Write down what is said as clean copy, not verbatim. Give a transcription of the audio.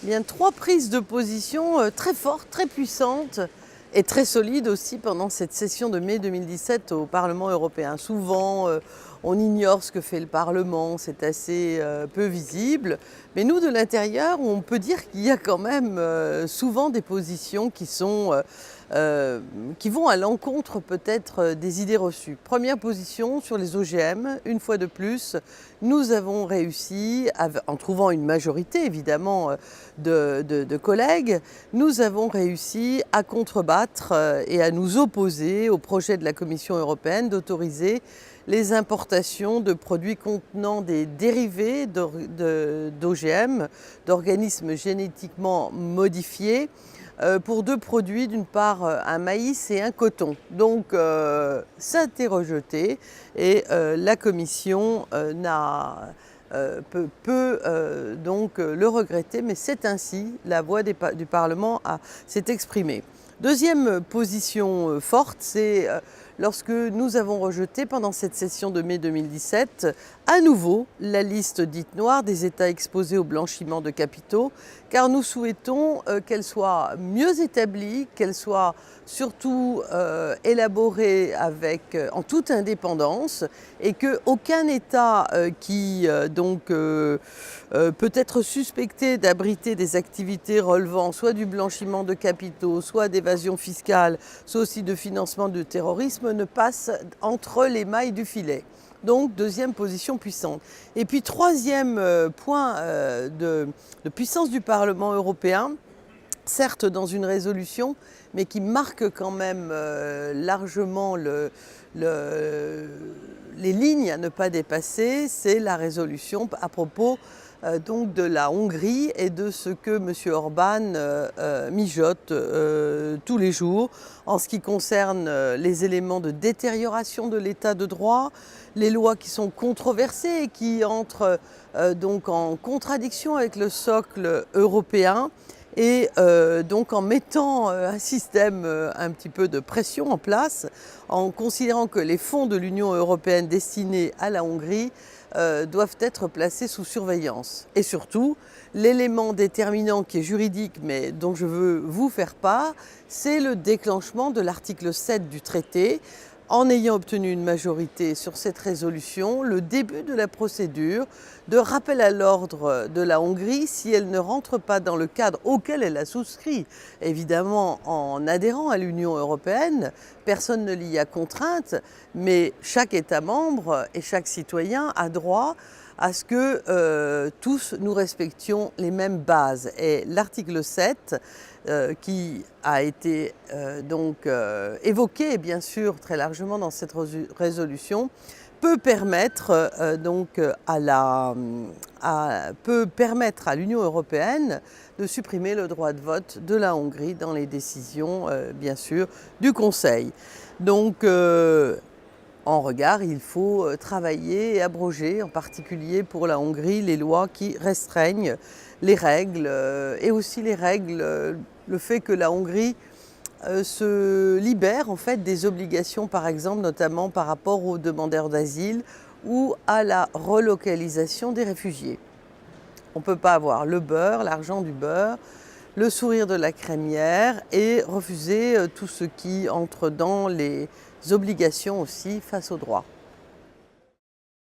Bien, trois prises de position très fortes, très puissantes et très solides aussi pendant cette session de mai 2017 au Parlement européen. Souvent, on ignore ce que fait le Parlement, c'est assez peu visible. Mais nous, de l'intérieur, on peut dire qu'il y a quand même souvent des positions qui vont à l'encontre peut-être des idées reçues. Première position sur les OGM, une fois de plus, nous avons réussi, en trouvant une majorité évidemment de collègues, nous avons réussi à contrebattre et à nous opposer au projet de la Commission européenne d'autoriser les importations de produits contenant des dérivés d'OGM, d'organismes génétiquement modifiés, pour deux produits, d'une part un maïs et un coton. Donc ça a été rejeté et la Commission peut donc le regretter, mais c'est ainsi, la voix du Parlement s'est exprimée. Deuxième position forte, c'est lorsque nous avons rejeté pendant cette session de mai 2017 à nouveau la liste dite noire des États exposés au blanchiment de capitaux, car nous souhaitons qu'elle soit mieux établie, qu'elle soit surtout élaborée en toute indépendance et qu'aucun État qui peut être suspecté d'abriter des activités relevant soit du blanchiment de capitaux, soit d'évasion fiscale, soit aussi de financement du terrorisme ne passe entre les mailles du filet. Donc, deuxième position puissante. Et puis, troisième point de puissance du Parlement européen, certes dans une résolution, mais qui marque quand même largement les lignes à ne pas dépasser, c'est la résolution à propos donc de la Hongrie et de ce que M. Orban mijote tous les jours en ce qui concerne les éléments de détérioration de l'état de droit, les lois qui sont controversées et qui entrent donc en contradiction avec le socle européen. Et donc en mettant un système un petit peu de pression en place, en considérant que les fonds de l'Union européenne destinés à la Hongrie doivent être placés sous surveillance. Et surtout, l'élément déterminant qui est juridique, mais dont je veux vous faire part, c'est le déclenchement de l'article 7 du traité. En ayant obtenu une majorité sur cette résolution, le début de la procédure de rappel à l'ordre de la Hongrie si elle ne rentre pas dans le cadre auquel elle a souscrit, évidemment en adhérant à l'Union européenne. Personne ne l'y a contrainte, mais chaque État membre et chaque citoyen a droit à ce que tous nous respections les mêmes bases. Et l'article 7, qui a été évoqué bien sûr très largement dans cette résolution, peut permettre à l'Union européenne de supprimer le droit de vote de la Hongrie dans les décisions, bien sûr, du Conseil. Donc, en regard, il faut travailler et abroger, en particulier pour la Hongrie, les lois qui restreignent les règles et aussi le fait que la Hongrie se libère en fait des obligations, par exemple, notamment par rapport aux demandeurs d'asile ou à la relocalisation des réfugiés. On ne peut pas avoir le beurre, l'argent du beurre, le sourire de la crémière et refuser tout ce qui entre dans les obligations aussi face au droit.